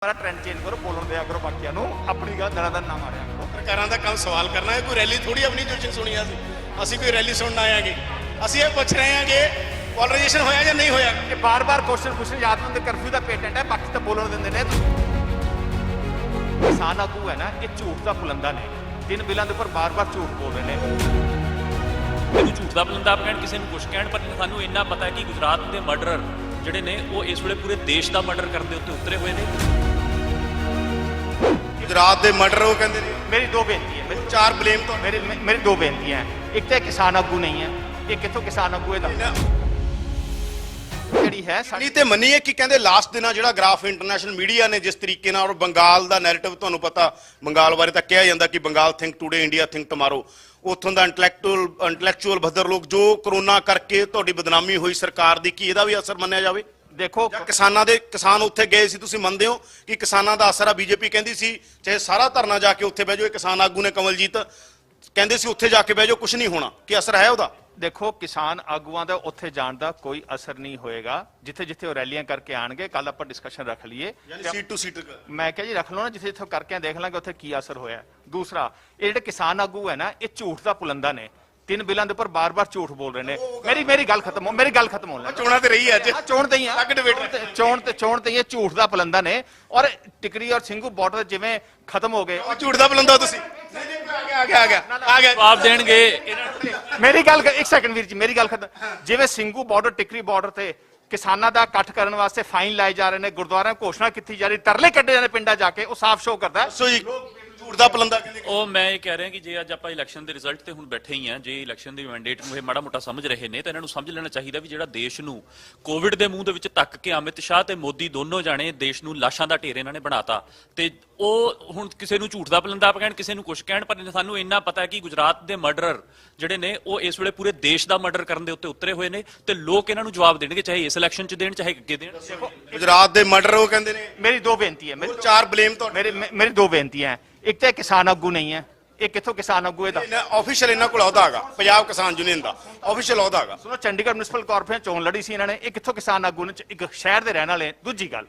मेरा trend change करो, बोलन दिया करो बाकियां नूं, अपनी गल दना दन ना मारिया करो। सरकारां दा काम सवाल करना है, कोई रैली थोड़ी अपनी जोशन सुनी ਅਸੀਂ कोई रैली सुनन आए हैं। ਅਸੀਂ ਇਹ ਪੁੱਛ ਰਹੇ ਹਾਂ ਕਿ ਪੋਲਰਾਈਜੇਸ਼ਨ ਹੋਇਆ ਜਾਂ ਨਹੀਂ ਹੋਇਆ। ये बार बार क्वेश्चन पूछने याद नहीं, कर्फ्यू का पेटेंट है, बाकी तो बोलन देंगे ने। किसान आगू है ना, ये झूठ का पुलंदा ने, तीन बिलों के उपर बार बार झूठ बोल रहे हैं। ਇਹਨੂੰ ਝੂਠ ਦਾ ਬਲੰਦਾ ਆਪ ਕਹਿਣ, ਕਿਸੇ ਨੂੰ ਕੁਛ ਕਹਿਣ, ਪਰ ਸਾਨੂੰ ਇੰਨਾ ਪਤਾ ਹੈ ਕਿ ਗੁਜਰਾਤ ਦੇ ਮਰਡਰਰ ਜਿਹੜੇ ਨੇ ਉਹ ਇਸ ਵੇਲੇ ਪੂਰੇ ਦੇਸ਼ ਦਾ ਮਰਡਰ ਕਰਨ ਦੇ ਉੱਤੇ ਉਤਰੇ ਹੋਏ ਨੇ। ਗੁਜਰਾਤ ਦੇ ਮਰਡਰ ਉਹ ਕਹਿੰਦੇ ਨੇ। मेरी दो बेनती है, मेरी ਚਾਰ ਬਲੇਮ ਤੋਂ मेरी दो बेनतियां हैं। एक तो किसान आगू नहीं है, ये कितों किसान आगू है ਜਿਹੜੀ ਹੈ ਸਾਡੀ ਨਹੀਂ ਤੇ ਮੰਨੀਏ ਕਿ ਕਹਿੰਦੇ ਲਾਸਟ ਦਿਨਾਂ ਜਿਹੜਾ ਗ੍ਰਾਫ ਇੰਟਰਨੈਸ਼ਨਲ ਮੀਡੀਆ ਨੇ ਜਿਸ ਤਰੀਕੇ ਨਾਲ ਔਰ ਬੰਗਾਲ ਦਾ ਨੈਰੇਟਿਵ, ਤੁਹਾਨੂੰ ਪਤਾ ਬੰਗਾਲ ਬਾਰੇ ਤਾਂ ਕਿਹਾ ਜਾਂਦਾ ਕਿ Bengal think today India think tomorrow, ਉੱਥੋਂ ਦਾ ਇੰਟੈਲੈਕਚੁਅਲ ਭੱਦਰ ਲੋਕ ਜੋ ਕਰੋਨਾ ਕਰਕੇ ਤੁਹਾਡੀ ਬਦਨਾਮੀ ਹੋਈ ਸਰਕਾਰ ਦੀ, ਕੀ ਇਹਦਾ ਵੀ ਅਸਰ ਮੰਨਿਆ ਜਾਵੇ? ਦੇਖੋ ਕਿਸਾਨ ਉੱਥੇ ਗਏ ਸੀ, ਤੁਸੀਂ ਮੰਨਦੇ ਹੋ ਕਿ ਕਿਸਾਨਾਂ ਦਾ ਅਸਰ ਆ? ਬੀਜੇਪੀ ਕਹਿੰਦੀ ਸੀ ਚਾਹੇ ਸਾਰਾ ਧਰਨਾ ਜਾ ਕੇ ਉੱਥੇ ਬਹਿ ਜਾਓ, ਕਿਸਾਨ ਆਗੂ ਨੇ ਕਮਲਜੀਤ ਕਹਿੰਦੇ ਸੀ ਉੱਥੇ ਜਾ ਕੇ ਬਹਿ ਜਾਓ, ਕੁਝ ਨਹੀਂ ਹੋਣਾ, ਕੀ ਅਸਰ ਹੈ ਉਹਦਾ? ਦੇਖੋ ਕਿਸਾਨ ਆਗੂਆਂ ਦਾ ਉੱਥੇ ਜਾਣ ਦਾ ਕੋਈ ਅਸਰ ਨਹੀਂ ਹੋਏਗਾ, ਜਿੱਥੇ ਜਿੱਥੇ ਉਹ ਰੈਲੀਆਂ ਕਰਕੇ ਆਣਗੇ। ਕੱਲ ਆਪਾਂ ਡਿਸਕਸ਼ਨ ਰੱਖ ਲਈਏ, ਸੀਟ ਟੂ ਸੀਟ ਮੈਂ ਕਿਹਾ ਜੀ ਰੱਖ ਲਓ ਨਾ, ਜਿੱਥੇ ਇੱਥੋਂ ਕਰਕੇ ਦੇਖ ਲਾਂਗੇ ਉੱਥੇ ਕੀ ਅਸਰ ਹੋਇਆ। ਦੂਸਰਾ, ਇਹ ਜਿਹੜੇ ਕਿਸਾਨ ਆਗੂ ਹੈ ਨਾ, ਇਹ ਝੂਠ ਦਾ ਪੁਲੰਦਾ ਨੇ, ਤਿੰਨ ਬਿਲਾਂ ਦੇ ਉੱਪਰ ਬਾਰ-ਬਾਰ ਝੂਠ ਬੋਲ ਰਹੇ ਨੇ। ਮੇਰੀ ਗੱਲ ਖਤਮ ਹੋਣ ਲੱਗੀ। ਚੋਣਾਂ ਤੇ ਰਹੀ ਅੱਜ, ਚੋਣ ਤੇ ਹੀ ਆ, ਚੋਣ ਤੇ ਇਹ ਝੂਠ ਦਾ ਪੁਲੰਦਾ ਨੇ। ਔਰ ਟਿਕਰੀ ਔਰ ਸਿੰਘੂ ਬਾਰਡਰ ਜਿਵੇਂ ਖਤਮ ਹੋ ਗਏ, ਉਹ ਝੂਠ ਦਾ ਬੁਲੰਦਾ ਤੁਸੀਂ ਆ ਗਿਆ ਜਵਾਬ ਦੇਣਗੇ। ਮੇਰੀ ਗੱਲ ਇੱਕ ਸੈਕਿੰਡ ਵੀਰ ਜੀ, ਮੇਰੀ ਗੱਲ ਖਤਮ। ਜਿਵੇਂ ਸਿੰਘੂ ਬਾਰਡਰ ਟਿਕਰੀ ਬਾਰਡਰ ਤੇ ਕਿਸਾਨਾਂ ਦਾ ਇਕੱਠ ਕਰਨ ਵਾਸਤੇ ਫਾਈਨ ਲਾਏ ਜਾ ਰਹੇ ਨੇ, ਗੁਰਦੁਆਰਿਆਂ ਘੋਸ਼ਣਾ ਕੀਤੀ ਜਾ ਰਹੀ, ਤਰਲੇ ਕੱਢੇ ਜਾਂਦੇ ਪਿੰਡਾਂ ਜਾ ਕੇ, ਉਹ ਸਾਫ਼ ਸ਼ੋਅ ਕਰਦਾ ਸੋ ਜੀ ਝੂਠ ਦਾ ਬੁਲੰਦਾ ਕਹਿੰਦੇ। ਉਹ ਮੈਂ ਇਹ ਕਹਿ ਰਿਹਾ ਕਿ ਜੇ ਅੱਜ ਆਪਾਂ ਇਲੈਕਸ਼ਨ ਦੇ ਰਿਜ਼ਲਟ ਤੇ ਹੁਣ ਬੈਠੇ ਹੀ ਆ, ਜੇ ਇਲੈਕਸ਼ਨ ਦੀ ਮੈਂਡੇਟ ਨੂੰ ਇਹ ਮਾੜਾ ਮੋਟਾ ਸਮਝ ਰਹੇ ਨੇ ਤਾਂ ਇਹਨਾਂ ਨੂੰ ਸਮਝ ਲੈਣਾ ਚਾਹੀਦਾ ਵੀ ਜਿਹੜਾ ਦੇਸ਼ ਨੂੰ ਕੋਵਿਡ ਦੇ ਮੂੰਹ ਦੇ ਵਿੱਚ ਧੱਕ ਕੇ ਅਮਿਤ ਸ਼ਾਹ ਤੇ ਮੋਦੀ ਦੋਨੋਂ ਜਾਣੇ ਦੇਸ਼ ਨੂੰ ਲਾਸ਼ਾਂ ਦਾ ਢੇਰ ਇਹਨਾਂ ਨੇ ਬਣਾਤਾ, ਤੇ ਉਹ ਹੁਣ ਕਿਸੇ ਨੂੰ ਝੂਠ ਦਾ ਬਲੰਦਾ ਆਪ ਕਹਿਣ, ਕਿਸੇ ਨੂੰ ਕੁਛ ਕਹਿਣ, ਪਰ ਸਾਨੂੰ ਇੰਨਾ ਪਤਾ ਹੈ ਕਿ ਗੁਜਰਾਤ ਦੇ ਮਰਡਰਰ ਜਿਹੜੇ ਨੇ ਉਹ ਇਸ ਵੇਲੇ ਪੂਰੇ ਦੇਸ਼ ਦਾ ਮਰਡਰ ਕਰਨ ਦੇ ਉੱਤੇ ਉਤਰੇ ਹੋਏ ਨੇ, ਤੇ ਲੋਕ ਇਹਨਾਂ ਨੂੰ ਜਵਾਬ ਦੇਣਗੇ, ਚਾਹੇ ਇਸ ਇਲੈਕਸ਼ਨ 'ਚ ਦੇਣ ਚਾਹੇ ਅੱਗੇ ਦੇਣ। ਗੁਜਰਾਤ ਦੇ ਮਰਡਰ ਉਹ ਕਹਿੰਦੇ ਨੇ। ਮੇਰੀ ਦੋ ਬੇਨਤੀ ਹੈ, ਚਾਰ ਬਲੇਮ ਤੋਂ ਮੇਰੀ ਦੋ ਬੇਨਤੀਆਂ। ਇੱਕ ਤਾਂ ਕਿਸਾਨ ਆਗੂ ਨਹੀਂ ਹੈ, ਇਹ ਕਿੱਥੋਂ ਕਿਸਾਨ ਆਗੂ ਇਹਦਾ ਆਫੀਸ਼ੀਅਲ ਇਹਨਾਂ ਕੋਲ ਅਹੁਦਾ ਹੈਗਾ, ਪੰਜਾਬ ਕਿਸਾਨ ਯੂਨੀਅਨ ਦਾ ਆਫੀਸ਼ੀਅਲ ਅਹੁਦਾ ਹੈਗਾ। ਸੁਣੋ, ਚੰਡੀਗੜ੍ਹ ਮਿਊਨਿਸਪਲ ਕਾਰਪੋਰੇਸ਼ਨ ਚੋਣ ਲੜੀ ਸੀ ਇਹਨਾਂ ਨੇ, ਇਹ ਕਿੱਥੋਂ ਕਿਸਾਨ ਆਗੂ ਨੇ? ਇੱਕ ਸ਼ਹਿਰ ਦੇ ਰਹਿਣ ਵਾਲੇ। ਦੂਜੀ ਗੱਲ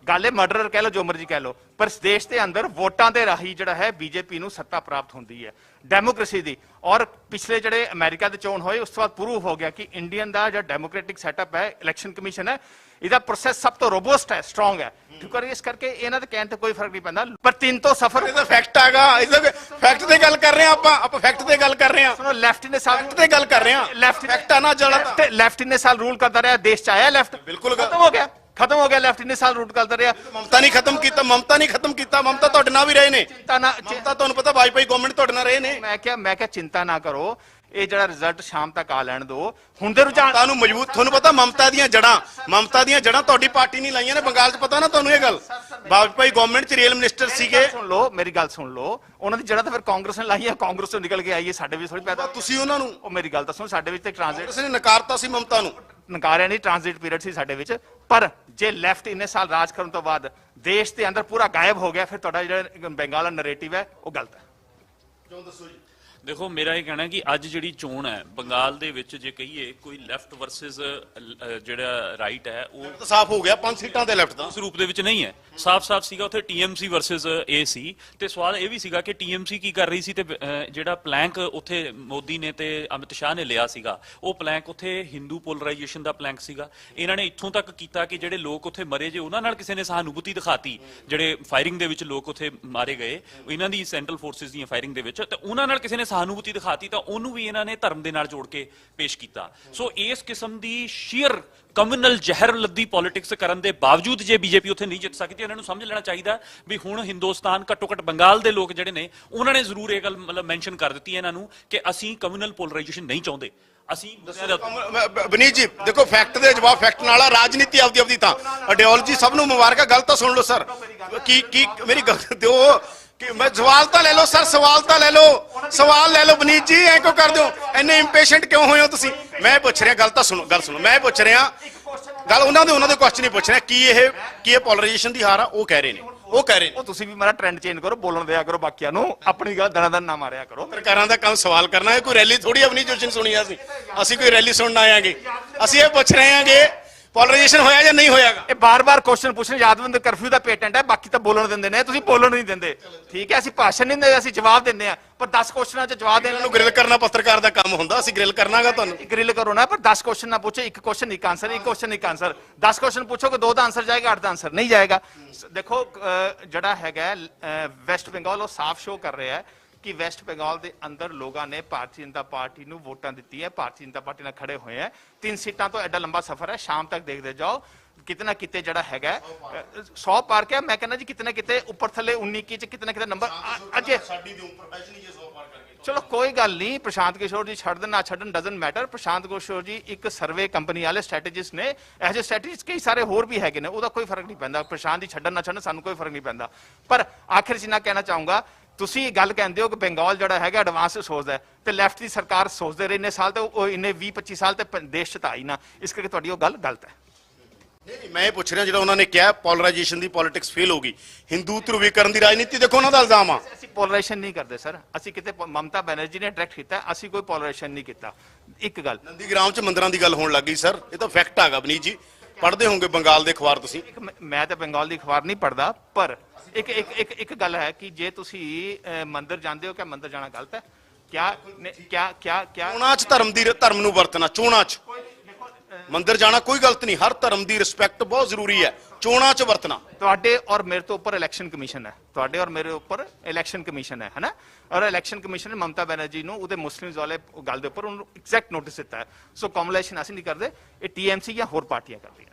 ਇਹ ਮਰਡਰਰ ਕਹਿ ਲਓ, ਜੋ ਮਰਜ਼ੀ ਕਹਿ ਲਓ, ਪਰ ਇਸ ਦੇਸ਼ ਦੇ ਅੰਦਰ ਵੋਟਾਂ ਦੇ ਰਾਹੀਂ ਜਿਹੜਾ ਹੈ ਬੀਜੇਪੀ ਨੂੰ ਸੱਤਾ ਪ੍ਰਾਪਤ ਹੁੰਦੀ ਹੈ, ਡੈਮੋਕ੍ਰੇਸੀ ਦੀ। ਔਰ ਪਿਛਲੇ ਜਿਹੜੇ ਅਮਰੀਕਾ ਦੇ ਚੋਣ ਹੋਏ, ਉਸ ਤੋਂ ਬਾਅਦ ਪ੍ਰੂਵ ਹੋ ਗਿਆ ਕਿ ਇੰਡੀਅਨ ਦਾ ਜਿਹੜਾ ਡੈਮੋਕ੍ਰੈਟਿਕ ਸੈਟਅਪ ਹੈ, ਇਲੈਕਸ਼ਨ ਕਮਿਸ਼ਨ ਹੈ, ਇਹਦਾ ਪ੍ਰੋਸੈਸ ਸਭ ਤੋਂ ਰੋਬਸਟ ਹੈ, ਸਟਰੋਂਗ ਹੈ। ਠੀਕ ਹੈ, ਇਸ ਕਰਕੇ ਇਹਨਾਂ ਦੇ ਕਹਿਣ ਤੇ ਕੋਈ ਫਰਕ ਨਹੀਂ ਪੈਂਦਾ। ਪਰ ਤਿੰਨ ਤੋਂ ਸਫਰ ਇਹਦਾ ਫੈਕਟ ਹੈਗਾ, ਇਹਦਾ ਫੈਕਟ ਤੇ ਗੱਲ ਕਰ ਰਹੇ ਆ ਆਪਾਂ ਫੈਕਟ ਤੇ ਗੱਲ ਕਰ ਰਹੇ ਆ। ਸੁਣੋ, ਲੈਫਟ ਨੇ ਸਾਲ ਤੇ ਗੱਲ ਕਰ ਰਹੇ ਆ, ਫੈਕਟ ਆ ਨਾ ਜਿਹੜਾ ਲੈਫਟ ਨੇ ਸਾਲ ਰੂਲ ਕਰਦਾ ਰਿਹਾ, ਦੇਸ਼ ਚ ਆਇਆ ਲੈਫਟ, ਬਿਲਕੁਲ ਖਤਮ ਹੋ ਗਿਆ ਲੈਫਟ ਨੇ ਸਾਲ ਰੂਲ ਕਰਦਾ ਰਿਹਾ। ਮਮਤਾ ਨਹੀਂ ਖਤਮ ਕੀਤਾ, ਮਮਤਾ ਤੁਹਾਡੇ ਨਾਲ ਵੀ ਰਹੇ ਨੇ। ਮਮਤਾ ਤੁਹਾਨੂੰ ਪਤਾ ਵਾਜਪਾਈ ਗਵਰਨਮੈਂਟ ਤੁਹਾਡੇ ਨਾਲ ਰਹੇ ਨੇ। ਮੈਂ ਕਿਹਾ ਚਿੰਤਾ ਨਾ ਕਰੋ, ਇਹ ਜਿਹੜਾ ਰਿਜ਼ਲਟ ਸ਼ਾਮ ਤੱਕ ਆ ਲੈਣ ਦਿਓ। ਹੁਣ ਦੇ ਰੁਝਾਨ ਤੁਹਾਨੂੰ ਮਜ਼ਬੂਤ, ਤੁਹਾਨੂੰ ਪਤਾ ਮਮਤਾ ਦੀਆਂ ਜੜਾਂ ਤੁਹਾਡੀ ਪਾਰਟੀ ਨਹੀਂ ਲਾਈਆਂ ਨੇ ਬੰਗਾਲ 'ਚ, ਪਤਾ ਨਾ ਤੁਹਾਨੂੰ ਇਹ ਗੱਲ? ਵਾਜਪਾਈ ਗਵਰਨਮੈਂਟ 'ਚ ਰੇਲ ਮਿਨਿਸਟਰ ਸੀਗੇ। ਸੁਣ ਲਓ, ਮੇਰੀ ਗੱਲ ਸੁਣ ਲਓ, ਉਹਨਾਂ ਦੀ ਜੜਾਂ ਤਾਂ ਫਿਰ ਕਾਂਗਰਸ ਨੇ ਲਾਈ ਹੈ, ਕਾਂਗਰਸ ਤੋਂ ਨਿਕਲ ਕੇ ਆਈ ਹੈ, ਸਾਡੇ ਵਿੱਚ ਥੋੜੀ ਪੈਦਾ। ਤੁਸੀਂ ਉਹਨਾਂ ਨੂੰ, ਉਹ ਮੇਰੀ ਗੱਲ ਤਾਂ ਸੁਣ, ਸਾਡੇ ਵਿੱਚ ਤੇ ਟ੍ਰਾਂਜ਼ਿਟ ਕਾਂਗਰਸ ਨੇ ਨਕਾਰਤਾ ਸੀ ਮਮਤਾ ਨੂੰ। ਨਕਾਰਿਆ ਨਹੀਂ, ਟ੍ਰਾਂਜ਼ਿਟ ਪੀਰੀਅਡ ਸੀ ਸਾਡੇ ਵਿੱਚ। ਪਰ ਜੇ ਲੈਫਟ ਇੰਨੇ ਸਾਲ ਰਾਜ ਕਰਨ ਤੋਂ ਬਾਅਦ ਦੇਸ਼ ਦੇ ਅੰਦਰ ਪੂਰਾ ਗਾਇਬ ਹੋ ਗਿਆ, ਫਿਰ ਤੁਹਾਡਾ ਜਿਹੜਾ ਬੰਗਾਲ ਦਾ ਨੈਰੇਟਿਵ ਹੈ ਉਹ ਗਲਤ ਹੈ। ਕਿਉਂ ਦੱਸੋ ਜੀ? ਦੇਖੋ, ਮੇਰਾ ਇਹ ਕਹਿਣਾ ਕਿ ਅੱਜ ਜਿਹੜੀ ਚੋਣ ਹੈ ਬੰਗਾਲ ਦੇ ਵਿੱਚ, ਜੇ ਕਹੀਏ ਕੋਈ ਲੈਫਟ ਵਰਸਸ ਜਿਹੜਾ ਰਾਈਟ ਹੈ, ਉਹ ਸਾਫ਼ ਹੋ ਗਿਆ। 5 ਸੀਟਾਂ ਤੇ ਲੈਫਟ ਦਾ ਉਸ ਰੂਪ ਦੇ ਵਿੱਚ ਨਹੀਂ ਹੈ, ਸਾਫ਼ ਸੀਗਾ। ਉੱਥੇ ਟੀਐਮਸੀ ਵਰਸਸ ਏ ਸੀ, ਤੇ ਸਵਾਲ ਇਹ ਵੀ ਸੀਗਾ ਕਿ ਟੀਐਮਸੀ ਕੀ ਕਰ ਰਹੀ ਸੀ, ਤੇ ਜਿਹੜਾ ਪਲੈਂਕ ਉੱਥੇ ਮੋਦੀ ਨੇ ਤੇ ਅਮਿਤ ਸ਼ਾਹ ਨੇ ਲਿਆ ਸੀਗਾ, ਉਹ ਪਲੈਂਕ ਉੱਥੇ ਹਿੰਦੂ ਪੋਲਰਾਈਜੇਸ਼ਨ ਦਾ ਪਲੈਂਕ ਸੀਗਾ। ਇਹਨਾਂ ਨੇ ਇੱਥੋਂ ਤੱਕ ਕੀਤਾ ਕਿ ਜਿਹੜੇ ਲੋਕ ਉੱਥੇ ਮਰੇ, ਜੇ ਉਹਨਾਂ ਨਾਲ ਕਿਸੇ ਨੇ ਸਹਾਨੁਭੂਤੀ ਦਿਖਾਤੀ, ਜਿਹੜੇ ਫਾਇਰਿੰਗ ਦੇ ਵਿੱਚ ਲੋਕ ਉੱਥੇ ਮਾਰੇ ਗਏ, ਇਹਨਾਂ ਦੀ ਸੈਂਟਰਲ ਫੋਰਸਿਸ ਦੀਆਂ ਫਾਇਰਿੰਗ ਦੇ ਵਿੱਚ, ਤੇ ਉਹਨਾਂ ਨਾਲ ਕਿਸੇ ਨੇ ਸਹਾਨੁਭੂਤੀ ਦਿਖਾਤੀ ਤਾਂ ਉਹਨੂੰ ਵੀ ਇਹਨਾਂ ਨੇ ਧਰਮ ਦੇ ਨਾਲ ਜੋੜ ਕੇ ਪੇਸ਼ ਕੀਤਾ। ਸੋ ਇਸ ਕਿਸਮ ਦੀ ਸ਼ੀਅਰ ਕਮਿਊਨਲ ਜ਼ਹਿਰ ਲੱਦੀ ਪੋਲਿਟਿਕਸ ਕਰਨ ਦੇ ਬਾਵਜੂਦ ਜੇ ਬੀਜੇਪੀ ਉੱਥੇ ਨਹੀਂ ਜਿੱਤ ਸਕਦੀ, ਇਹਨਾਂ ਨੂੰ ਸਮਝ ਲੈਣਾ ਚਾਹੀਦਾ ਵੀ ਹੁਣ ਹਿੰਦੁਸਤਾਨ, ਘੱਟੋ ਘੱਟ ਬੰਗਾਲ ਦੇ ਲੋਕ ਜਿਹੜੇ ਨੇ, ਉਹਨਾਂ ਨੇ ਜ਼ਰੂਰ ਇਹ ਗੱਲ ਮਤਲਬ ਮੈਂਸ਼ਨ ਕਰ ਦਿੱਤੀ ਇਹਨਾਂ ਨੂੰ ਕਿ ਅਸੀਂ ਕਮਿਊਨਲ ਪੋਲਰਾਈਜੇਸ਼ਨ ਨਹੀਂ ਚਾਹੁੰਦੇ। ਅਸੀਂ ਬਨੀਤ ਜੀ ਦੇਖੋ, ਫੈਕਟ ਦੇ ਜਵਾਬ ਫੈਕਟ ਨਾਲ ਆ, ਰਾਜਨੀਤੀ ਆਪਦੀ ਤਾਂ ਆਈਡੀਓਲੋਜੀ। ਸਭ ਨੂੰ ਮੁਬਾਰਕਾਂ। ਗੱਲ ਤਾਂ ਸੁਣ ਲਓ ਸਰ, ਕੀ ਮੇਰੀ ਗੱਲ ਦਿਓ ਕਿ ਮੈਂ ਸਵਾਲ ਤਾਂ ਲੈ ਲਓ ਸਰ, ਸਵਾਲ ਲੈ ਲਓ ਬਨੀਤ ਜੀ, ਐ ਕਿਉਂ ਕਰਦੇ ਹੋ? ਇੰਨੇ ਇੰਪੇਸ਼ੈਂਟ ਕਿਉਂ ਹੋਏ ਹੋ ਤੁਸੀਂ? ਮੈਂ ਪੁੱਛ ਰਿਹਾ, ਗੱਲ ਸੁਣੋ, ਮੈਂ ਪੁੱਛ ਰਿਹਾ ਗੱਲ, ਉਹਨਾਂ ਦੇ ਕੁਐਸਚਨ ਨਹੀਂ ਪੁੱਛ ਰਿਹਾ। ਕੀ ਇਹ ਪੋਲਰਾਈਜੇਸ਼ਨ ਦੀ ਹਾਰ ਆ? ਉਹ ਕਹਿ ਰਹੇ ਨੇ ਉਹ ਤੁਸੀਂ ਵੀ ਮੇਰਾ ਟ੍ਰੈਂਡ ਚੇਂਜ ਕਰੋ, ਬੋਲਣ ਦਿਆ ਕਰੋ ਬਾਕੀਆਂ ਨੂੰ, ਆਪਣੀ ਗੱਲ ਦਨ ਨਾ ਮਾਰਿਆ ਕਰੋ। ਸਰਕਾਰਾਂ ਦਾ ਕੰਮ ਸਵਾਲ ਕਰਨਾ ਹੈ, ਕੋਈ ਰੈਲੀ ਥੋੜੀ ਆਪਣੀ ਜੋਸ਼ਨ ਸੁਣੀ ਅਸੀਂ ਕੋਈ ਰੈਲੀ ਸੁਣਨ ਆਏ ਆਂਗੇ। ਅਸੀਂ ਇਹ ਪੁੱਛ ਰਹੇ ਹਾਂਗੇ ਪੋਲਰਾਈਜੇਸ਼ਨ ਹੋਇਆ ਜਾਂ ਨਹੀਂ ਹੋਇਆਗਾ? ਇਹ ਬਾਰ-ਬਾਰ ਕੁਐਸਚਨ ਪੁੱਛਣ ਯਾਦਵੰਦ ਕਰਫਿਊ ਦਾ ਪੇਟੈਂਟ ਹੈ, ਬਾਕੀ ਤਾਂ ਬੋਲਣ ਦਿੰਦੇ ਨੇ, ਤੁਸੀਂ ਬੋਲਣ ਨਹੀਂ ਦਿੰਦੇ। ਠੀਕ ਹੈ, ਅਸੀਂ ਭਾਸ਼ਣ ਨਹੀਂ ਦਿੰਦੇ, ਅਸੀਂ ਜਵਾਬ ਦਿੰਦੇ ਆ, ਪਰ 10 ਕੁਐਸਚਨਾਂ 'ਚ ਜਵਾਬ ਦੇਣ ਇਹਨਾਂ ਨੂੰ ਗ੍ਰਿਲ ਕਰਨਾ ਪੱਤਰਕਾਰ ਦਾ ਕੰਮ ਹੁੰਦਾ, ਅਸੀਂ ਗ੍ਰਿਲ ਕਰਨਾਗਾ ਤੁਹਾਨੂੰ। ਗ੍ਰਿਲ ਕਰੋ ਨਾ, ਪਰ 10 ਕੁਐਸਚਨ ਨਾ ਪੁੱਛੋ, ਇੱਕ ਕੁਐਸਚਨ ਇੱਕ ਆਨਸਰ, ਇੱਕ ਕੁਐਸਚਨ ਇੱਕ ਆਨਸਰ। 10 ਕੁਐਸਚਨ ਪੁੱਛੋਗੇ 2 ਦਾ ਆਨਸਰ ਜਾਏਗਾ, 8 ਦਾ ਆਨਸਰ ਨਹੀਂ ਜਾਏਗਾ। ਦੇਖੋ ਜਿਹੜਾ ਹੈਗਾ ਵੈਸਟ ਬੰਗਾਲ, ਉਹ ਸਾਫ਼ ਸ਼ੋ ਕਰ ਰਿਹਾ ਹੈ ਕਿ ਵੈਸਟ ਬੰਗਾਲ ਦੇ ਅੰਦਰ ਲੋਕਾਂ ਨੇ ਭਾਰਤੀ ਜਨਤਾ ਪਾਰਟੀ ਨੂੰ ਵੋਟਾਂ ਦਿੱਤੀ ਹੈ, ਭਾਰਤੀ ਜਨਤਾ ਪਾਰਟੀ ਨਾਲ ਖੜੇ ਹੋਏ ਹੈ। 3 ਸੀਟਾਂ ਤੋਂ ਐਡਾ ਲੰਬਾ ਸਫ਼ਰ ਹੈ, ਸ਼ਾਮ ਤੱਕ ਦੇਖਦੇ ਜਾਓ ਕਿਤੇ ਨਾ ਕਿਤੇ ਜਿਹੜਾ ਹੈਗਾ 100 ਪਾਰ ਕਿਆ, ਮੈਂ ਕਹਿੰਦਾ ਜੀ ਕਿਤੇ ਨਾ ਕਿਤੇ ਉੱਪਰ ਥੱਲੇ 19 ਕੀ ਚ ਕਿਤੇ ਨਾ ਕਿਤੇ ਨੰਬਰ ਅਜੇ ਸਾਡੀ ਦੇ ਉੱਪਰ ਹੈ ਨਹੀਂ ਜੇ 100 ਪਾਰ ਕਰਕੇ। ਚਲੋ ਕੋਈ ਗੱਲ ਨਹੀਂ, ਪ੍ਰਸ਼ਾਂਤ ਕਿਸ਼ੋਰ ਜੀ ਛੱਡ ਦੇਣ ਨਾ ਛੱਡਣ ਡਜ਼ਨਟ ਮੈਟਰ। ਪ੍ਰਸ਼ਾਂਤ ਕਿਸ਼ੋਰ ਜੀ ਇੱਕ ਸਰਵੇ ਕੰਪਨੀ ਵਾਲੇ ਸਟ੍ਰੈਟੇਜਿਸਟ ਨੇ, ਇਹੋ ਜਿਹੇ ਸਟ੍ਰੈਟੇਜਿਸਟ ਕਈ ਸਾਰੇ ਹੋਰ ਵੀ ਹੈਗੇ ਨੇ, ਉਹਦਾ ਕੋਈ ਫਰਕ ਨਹੀਂ ਪੈਂਦਾ। ਪ੍ਰਸ਼ਾਂਤ ਜੀ ਛੱਡਣ ਨਾ ਛੱਡਣ ਸਾਨੂੰ ਕੋਈ ਫਰਕ ਨਹੀਂ ਪੈਂਦਾ। ਪਰ ਆਖਿਰ ਚ ਨਾ ਕਹਿਣਾ ਚਾਹੂੰਗਾ, ਤੁਸੀਂ ਗੱਲ ਕਹਿੰਦੇ ਹੋ ਕਿ ਬੰਗਾਲ ਜਿਹੜਾ ਹੈਗਾ ਐਡਵਾਂਸ ਸੋਚਦਾ ਹੈ, ਤੇ ਲੈਫਟ ਦੀ ਸਰਕਾਰ ਸੋਚਦੇ ਰਹੇ ਇੰਨੇ ਸਾਲ, ਤੇ ਉਹ ਇੰਨੇ 20-25 ਸਾਲ ਤੇ ਦੇਸ਼ ਚ ਤਾਂ ਆਈ ਨਾ, ਇਸ ਕਰਕੇ ਤੁਹਾਡੀ ਉਹ ਗੱਲ ਗਲਤ ਹੈ। ਨਹੀਂ, ਮੈਂ ਇਹ ਪੁੱਛ ਰਿਹਾ ਜਿਹੜਾ ਉਹਨਾਂ ਨੇ ਕਿਹਾ ਪੋਲਰਾਈਜੇਸ਼ਨ ਦੀ ਪੋਲਿਟਿਕਸ ਫੇਲ ਹੋ ਗਈ, ਹਿੰਦੂ ਧਰੁਵੀਕਰਨ ਦੀ ਰਾਜਨੀਤੀ, ਦੇਖੋ ਉਹਨਾਂ ਦਾ ਇਲਜ਼ਾਮ ਆ। ਅਸੀਂ ਪੋਲਰਾਈਜੇਸ਼ਨ ਨਹੀਂ ਕਰਦੇ ਸਰ, ਅਸੀਂ ਕਿਤੇ ਮਮਤਾ ਬੈਨਰਜੀ ਨੇ ਡਾਇਰੈਕਟ ਕੀਤਾ, ਅਸੀਂ ਕੋਈ ਪੋਲਰਾਈਜੇਸ਼ਨ ਨਹੀਂ ਕੀਤਾ। ਇੱਕ ਗੱਲ, ਨੰਦੀਗ੍ਰਾਮ 'ਚ ਮੰਦਰਾਂ ਦੀ ਗੱਲ ਹੋਣ ਲੱਗੀ ਸਰ, ਇਹ ਤਾਂ ਫੈਕਟ ਹੈਗਾ। ਬਨੀਤ ਜੀ ਪੜ੍ਹਦੇ ਹੋਵੋਗੇ ਬੰਗਾਲ ਦੇ ਅਖਬਾਰ ਤੁਸੀਂ। ਮੈਂ ਤਾਂ ਬੰਗਾਲ ਦੀ ਅਖਬਾਰ ਨਹੀਂ ਪੜ੍ਹਦਾ, ਪਰ ਇੱਕ ਗੱਲ ਹੈ ਕਿ ਜੇ ਤੁਸੀਂ ਮੰਦਿਰ ਜਾਂਦੇ ਹੋ, ਕਿ ਮੰਦਿਰ ਜਾਣਾ ਗਲਤ ਹੈ? ਕਿਆ ਚੋਣਾਂ 'ਚ ਧਰਮ ਨੂੰ ਵਰਤਣਾ, ਚੋਣਾਂ 'ਚ ਮੰਦਿਰ ਜਾਣਾ ਕੋਈ ਗਲਤ ਨਹੀਂ, ਹਰ ਧਰਮ ਦੀ ਰਿਸਪੈਕਟ ਬਹੁਤ ਜ਼ਰੂਰੀ ਹੈ, ਚੋਣਾਂ 'ਚ ਵਰਤਣਾ। ਤੁਹਾਡੇ ਔਰ ਮੇਰੇ ਤੋਂ ਉੱਪਰ ਇਲੈਕਸ਼ਨ ਕਮਿਸ਼ਨ ਹੈ, ਤੁਹਾਡੇ ਔਰ ਮੇਰੇ ਉੱਪਰ ਇਲੈਕਸ਼ਨ ਕਮਿਸ਼ਨ ਹੈ ਨਾ, ਔਰ ਇਲੈਕਸ਼ਨ ਕਮਿਸ਼ਨ ਨੇ ਮਮਤਾ ਬੈਨਰਜੀ ਨੂੰ ਉਹਦੇ ਮੁਸਲਿਮਸ ਵਾਲੇ ਗੱਲ ਦੇ ਉੱਪਰ ਉਹਨੂੰ ਐਗਜ਼ੈਕਟ ਨੋਟਿਸ ਦਿੱਤਾ ਹੈ। ਸੋ ਕਮਿਊਲੇਸ਼ਨ ਅਸੀਂ ਨਹੀਂ ਕਰਦੇ, ਇਹ TMC ਜਾਂ ਹੋਰ ਪਾਰਟੀਆਂ ਕਰਦੀਆਂ।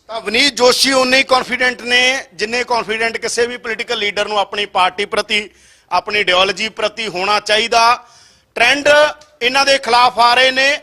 ਤਾਂ ਵਨੀਤ ਜੋਸ਼ੀ ਉਨੇ ਹੀ ਕੌਨਫੀਡੈਂਟ ਨੇ ਜਿੰਨੇ ਕੌਨਫੀਡੈਂਟ ਕਿਸੇ ਵੀ ਪੋਲੀਟੀਕਲ ਲੀਡਰ ਨੂੰ ਆਪਣੀ ਪਾਰਟੀ ਪ੍ਰਤੀ, ਆਪਣੀ ਆਈਡੀਓਲੋਜੀ ਪ੍ਰਤੀ ਹੋਣਾ ਚਾਹੀਦਾ। ਟ੍ਰੈਂਡ ਇਹਨਾਂ ਦੇ ਖਿਲਾਫ ਆ ਰਹੇ ਨੇ।